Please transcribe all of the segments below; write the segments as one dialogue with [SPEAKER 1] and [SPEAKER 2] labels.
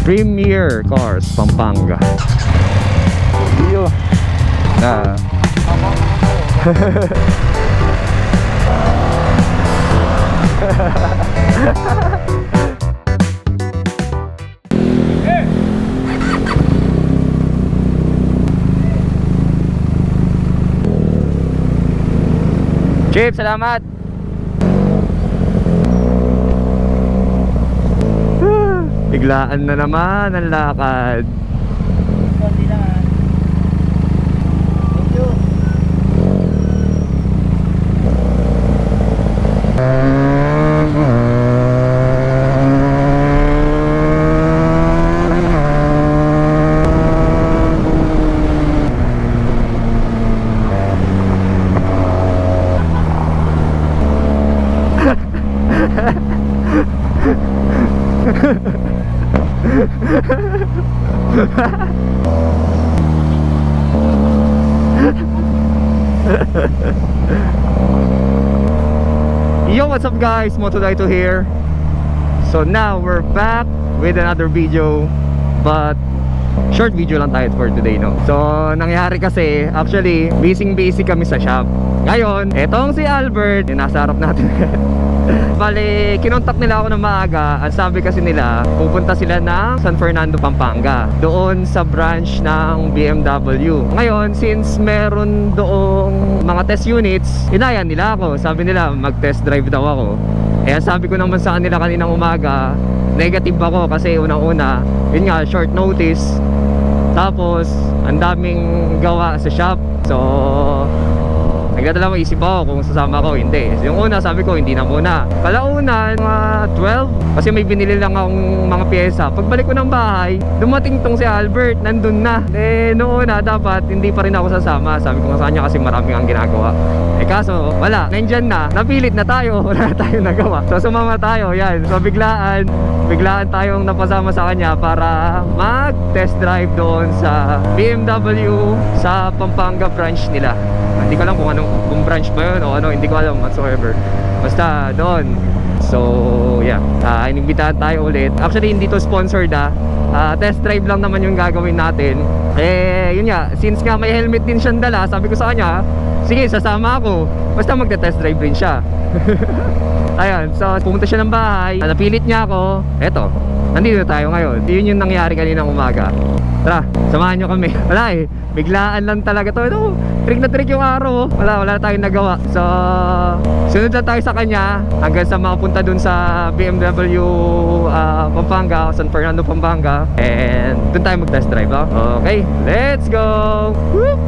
[SPEAKER 1] Premier Cars Pampanga. Iyo na. Chip, salamat. Biglaan na naman ang lakad.
[SPEAKER 2] Konti lang ha. Thank you.
[SPEAKER 1] Yo, what's up guys, Motodaito here. So now we're back with another video, but short video lang tayo for today, no? So nangyari kasi, actually busy kami sa shop. Ngayon, etong si Albert, yung nasa harap natin. Bale, kinontak nila ako ng maaga. Ang sabi kasi nila, pupunta sila ng San Fernando, Pampanga, doon sa branch ng BMW. Ngayon, since meron doong mga test units, inayan nila ako. Sabi nila, mag-test drive daw ako. Kaya sabi ko naman sa kanila kaninang umaga, negative ako kasi unang-una, yun nga, short notice. Tapos, ang daming gawa sa shop. So, nagdadalawang isip ako kung sasama ko, hindi. So, yung una, sabi ko, hindi na muna. Kalaunan, mga 12, kasi may binili lang akong mga pyesa. Pagbalik ko ng bahay, dumating tong si Albert, nandun na. Noong una, dapat hindi pa rin ako sasama. Sabi ko nga sa kanya kasi maraming ang ginagawa. Kaso, wala. Nandyan na. Napilit na tayo. Wala na tayong nagawa. So, sumama tayo. Yan. So, biglaan tayong napasama sa kanya para mag-test drive doon sa BMW sa Pampanga branch nila. Hindi ko alam kung branch ba yun o ano, hindi ko alam whatsoever. Basta doon. So yeah, inimbitahan tayo ulit. Actually hindi to sponsored test drive lang naman yung gagawin natin. Yun nga, since nga may helmet din siyang dala, sabi ko sa kanya, sige sasama ako. Basta magte-test drive rin siya. Ayun, so pumunta siya ng bahay, napilit niya ako. Eto, nandito tayo ngayon. Yun yung nangyari kaninang umaga. Tara, samahan nyo kami. Wala biglaan lang talaga to. Ito, trick na trick yung araw. Wala tayong nagawa. So, sunod lang tayo sa kanya hanggang sa makapunta dun sa BMW Pampanga, San Fernando, Pampanga. And dun tayo mag-test drive. Okay, let's go! Woo!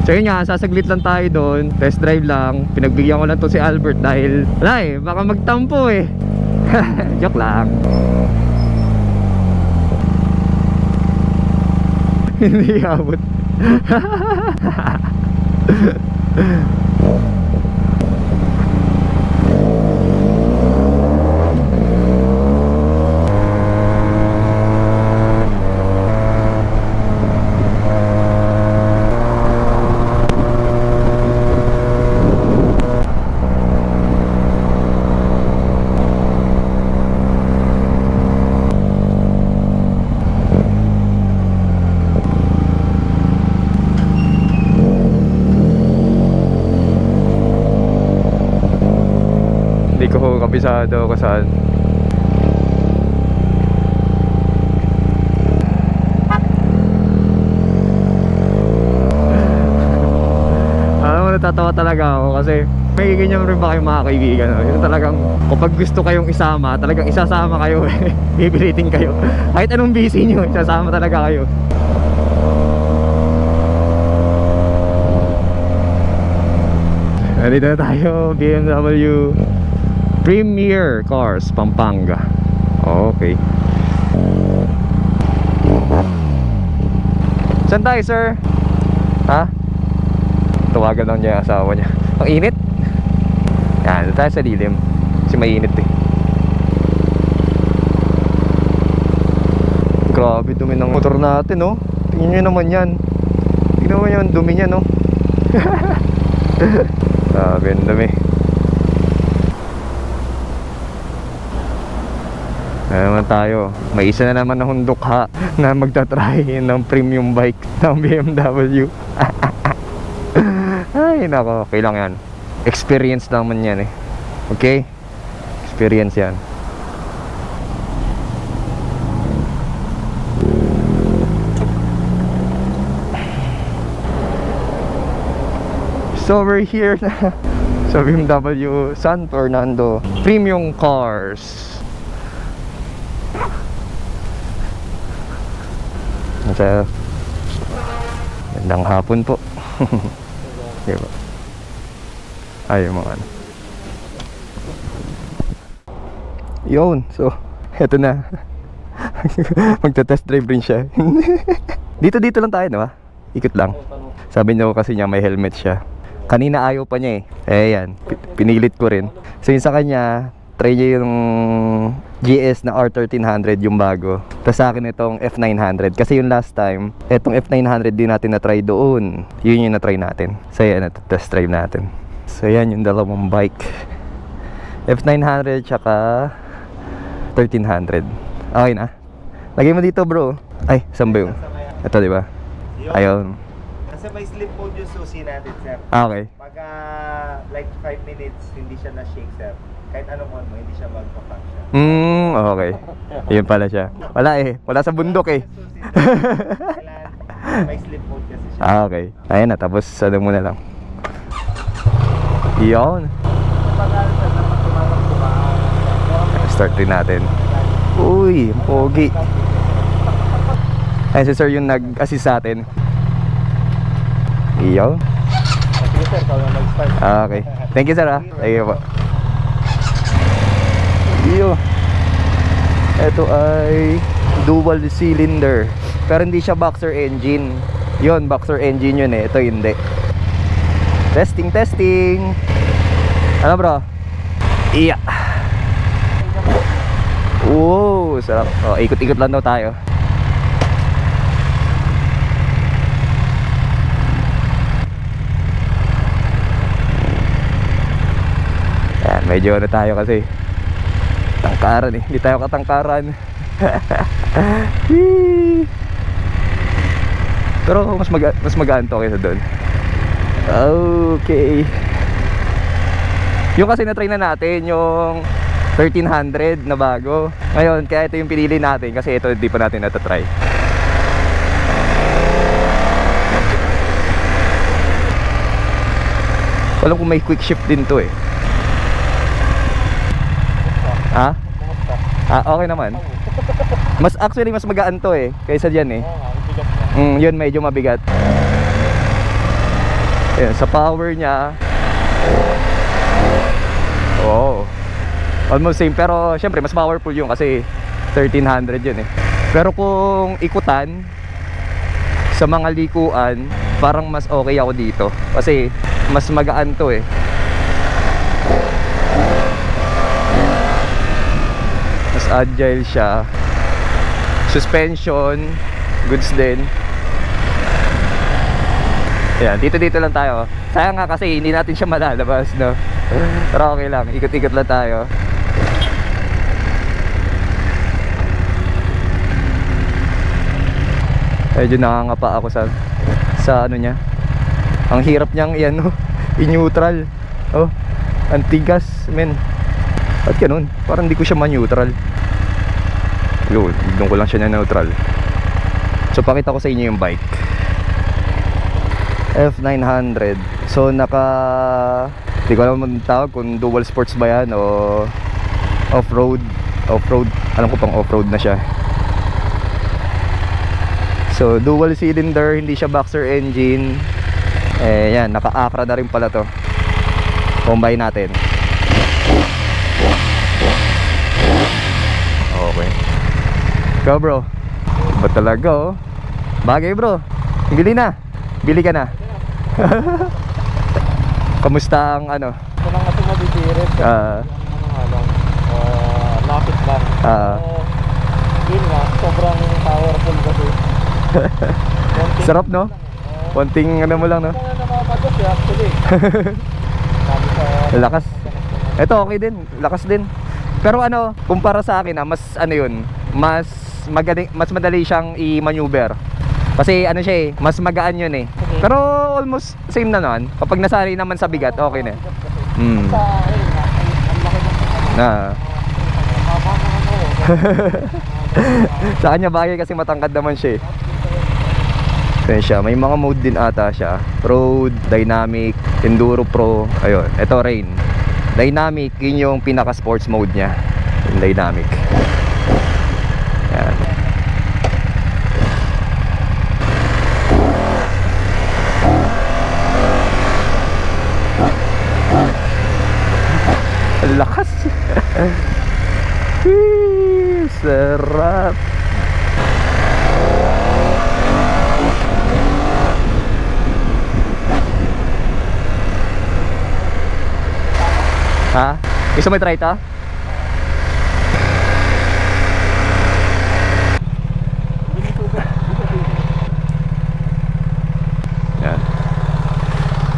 [SPEAKER 1] So yun nga, sasaglit lang tayo doon. Test drive lang. Pinagbigyan ko lang to si Albert dahil wala baka magtampo Joke lang. Hindi abot. Hindi ko kabisado kung saan. Alam mo, natatawa talaga ako kasi may ganyan rin ba kayong mga kaibigan yung talagang kapag gusto kayong isama, talagang isasama kayo Bibilitin kayo. Kahit anong busy nyo, isasama talaga kayo. Nandito na tayo, BMW Premier Cars Pampanga. Okay. Saan tayo, sir? Ha? Tawagan lang niya yung asawa niya. Ang init. Yan, dito tayo sa lilim kasi mainit Grabe dumi ng motor natin, no? Tingnan nyo naman yan. Tingnan mo yung dumi niya, no? Grabe ang dumi. tayo. May isa na naman na hundok na magta-try ng premium bike ng BMW. Ay nako, okay lang yan. Experience naman yan eh. Okay? Experience yan. So we're here na sa BMW San Fernando Premium Cars. Nasa gandang hapon po. Diba? Ay, mga ano. Yun, so eto na. Magta-test drive rin siya. Dito lang tayo, diba? Ikot lang. Sabi niyo kasi niya may helmet siya. Kanina ayaw pa niya eh. Yan, pinilit ko rin. So yun sa kanya, try niya yung GS na R1300 yung bago. Tapos sa akin itong F900. Kasi yung last time, itong F900 din natin na-try doon. Yun yung na-try natin. So yan, test drive natin. So yan yung dalawang bike. F900 tsaka 1300. Okay na. Lagay mo dito bro. Ay, saan ba yung? Ito diba? Ayun.
[SPEAKER 2] Kasi may sleep mode yung susi natin, sir.
[SPEAKER 1] Okay.
[SPEAKER 2] Pag like 5 minutes, hindi siya na-shake, sir. Kahit anong on mo, hindi siya magpa-function.
[SPEAKER 1] Okay. Yun pala siya. Wala eh. Wala sa bundok eh.
[SPEAKER 2] Kailangan may sleep mode kasi siya.
[SPEAKER 1] Okay. Ayan na. Tapos ano muna lang. Yun. Start din natin. Uy, pogi. Ayan si sir yung nag-assist sa atin. Iyo.
[SPEAKER 2] Sige, sir. Kaya mag-start.
[SPEAKER 1] Okay. Thank you sir ha. Thank you po. Iyo. Ito ay dual cylinder. Pero hindi siya boxer engine. Yun, boxer engine yun eh. Ito hindi. Testing. Ano bro? Iya. Wow, sarap. Oh, ikot-ikot lang daw tayo. Yan, medyo ano tayo kasi tangkaran eh. Hindi tayo katangkaran. Pero mas magaan to kaysa doon. Okay. Yung kasi na-try na natin yung 1300 na bago. Ngayon, kaya ito yung pinili natin kasi ito hindi pa natin natatry. Walang kung may quick shift din to eh. Ha? Okay naman. Actually mas magaan to eh kaysa diyan eh. Yun medyo mabigat. Ayan, sa power niya. Oh. Almost same pero syempre mas powerful yung kasi 1300 yun eh. Pero kung ikutan sa mga likuan, parang mas okay ako dito kasi mas magaan to eh. Mas agile siya. Suspension goods din. Ayan, dito lang tayo. Sayang nga kasi hindi natin siya malalabas, no? Pero okay lang, ikot-ikot lang tayo. Medyo nakangapa ako sa ano niya. Ang hirap niyang i-ano, i-neutral. Oh, ang tigas, men. Ba't ganun? Parang hindi ko siya ma-neutral. Yun, doon ko lang siya na-neutral. So pakita ko sa inyo yung bike F900. So hindi ko alam ang tawag kung dual sports ba yan o off-road. Alam ko pang off-road na siya. So dual cylinder, hindi siya boxer engine. Eh yan, naka-Acra na rin pala to. Combine natin. Okay. Go bro. Ba talaga oh. Bagay bro. Bili na. Bili ka na. Kamusta ang ano?
[SPEAKER 2] Ito lang kasi mabibirit. Lapit lang. Yun nga, sobrang powerful kasi.
[SPEAKER 1] Sarap no? Konting ano mo lang no?
[SPEAKER 2] Mga nakapagod eh actually. Sabi sa...
[SPEAKER 1] Lakas. Ito okay din, lakas din. Pero ano, kumpara sa akin mas ano yun, mas madali siyang i-maneuver. Kasi ano siya eh, mas magaan yun eh. Pero almost same na naman. Kapag nasanay naman sa bigat, okay na.
[SPEAKER 3] Sa ayun nga, ay ang laki ng
[SPEAKER 1] Ah. Sa kanya bagay kasi matangkad naman siya eh. Kaya siya, may mga mode din ata siya. Road, Dynamic, Enduro Pro. Ayun, ito Rain. Dynamic, yun yung pinaka sports mode niya. Yung Dynamic. Yan. Ang lakas. Sarap. Ha? Gusto mo i-try ito? Yan.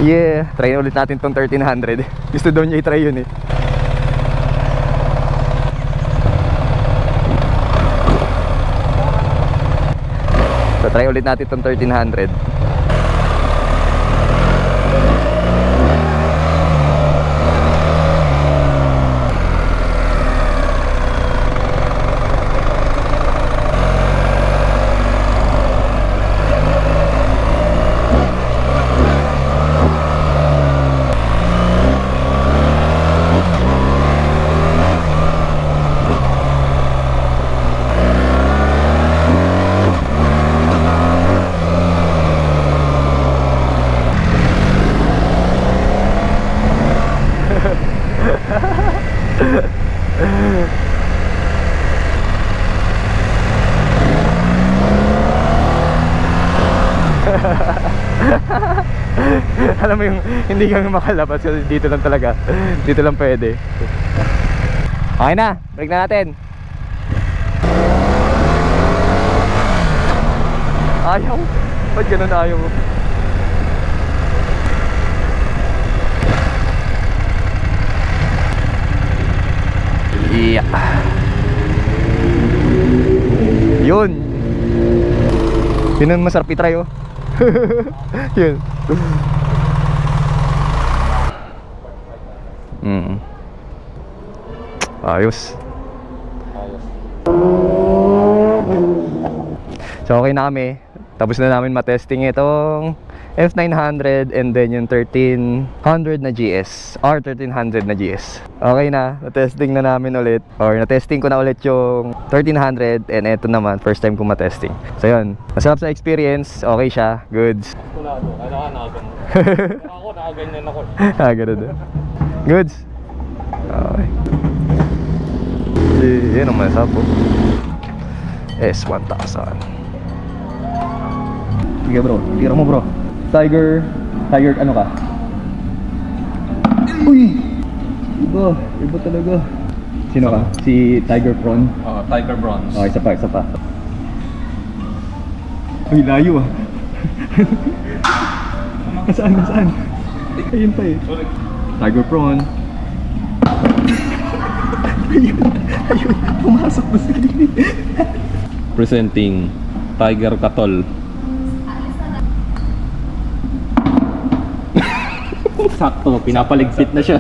[SPEAKER 1] Yeah, try na ulit natin tong 1300. Gusto daw niya i-try yun eh. So try ulit natin tong 1300. Alam mo yung hindi kami makalabas kasi dito lang talaga. Dito lang pwede. Okay na, break na natin. Ayaw. Ba't ganun ayaw mo? Yeah. Yun. Yun ang masarap i-try oh. Yun. Ayos. So okay na kami. Tapos na namin matesting itong F900 and then yung 1300 na GS or 1300 na GS. Okay na, na-testing na namin ulit or na-testing ko na ulit yung 1300 and eto naman, first time ko matesting. So yun, masarap sa experience, okay siya, goods.
[SPEAKER 3] Wala ako, nakaganyan. Ako, nakaganyan ako.
[SPEAKER 1] Ganun din. Goods. Okay. Yun ang masarap po. S1000. Sige bro, tira mo bro. Tiger ano ka? Uy! Iba talaga. Sino ka? Si Tiger Prawn?
[SPEAKER 3] Tiger Bronze.
[SPEAKER 1] Okay, isa pa. Uy, layo ah. Nasaan? Ayun pa eh. Tiger Prawn. Ayun, pumasok na sila.
[SPEAKER 3] Presenting Tiger Katol. Sakto, pinapaligpit na siya.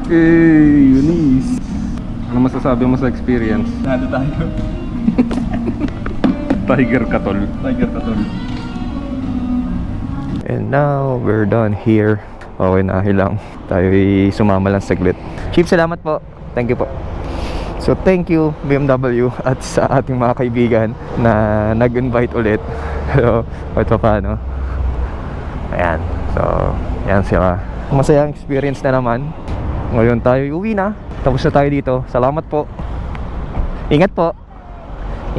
[SPEAKER 1] Hey, Eunice.
[SPEAKER 3] Ano masasabi mo sa experience?
[SPEAKER 1] Nado tayo.
[SPEAKER 3] Tiger Katol.
[SPEAKER 1] And now, we're done here. Okay na, hilang. Tayo'y sumama lang saglit. Chief, salamat po. Thank you po. So, thank you BMW at sa ating mga kaibigan na nag-invite ulit. So, kahit pa paano. Ayan. So, yan sila. Masayang experience na naman. Ngayon tayo uwi na. Tapos na tayo dito. Salamat po. Ingat po.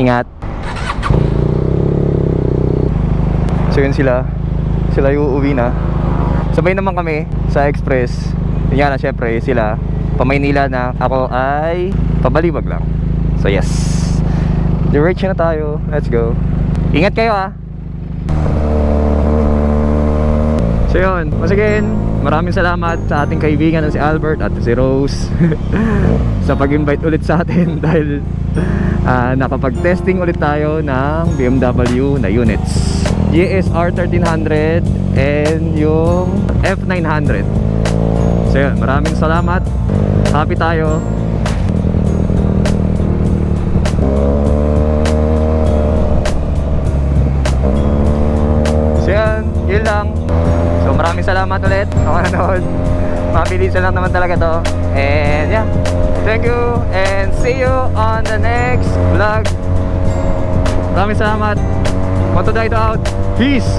[SPEAKER 1] Ingat. So, yun sila. Sila yung uuwi na. Sabay naman kami sa express. Yan na, syempre, sila pa Maynila na, ako ay pabaliwag lang. So yes, diretso na tayo. Let's go. Ingat kayo ah. So yun, once again, maraming salamat sa ating kaibigan na si Albert at si Rose sa pag-invite ulit sa atin dahil nakapag-testing ulit tayo ng BMW na units, GSR 1300 and yung F900. So yun, maraming salamat, happy tayo. So yun lang. So maraming salamat ulit sa nanonood. Mabilisan lang naman talaga to. And yeah, thank you and see you on the next vlog. Maraming salamat. Moto Dito out. Peace.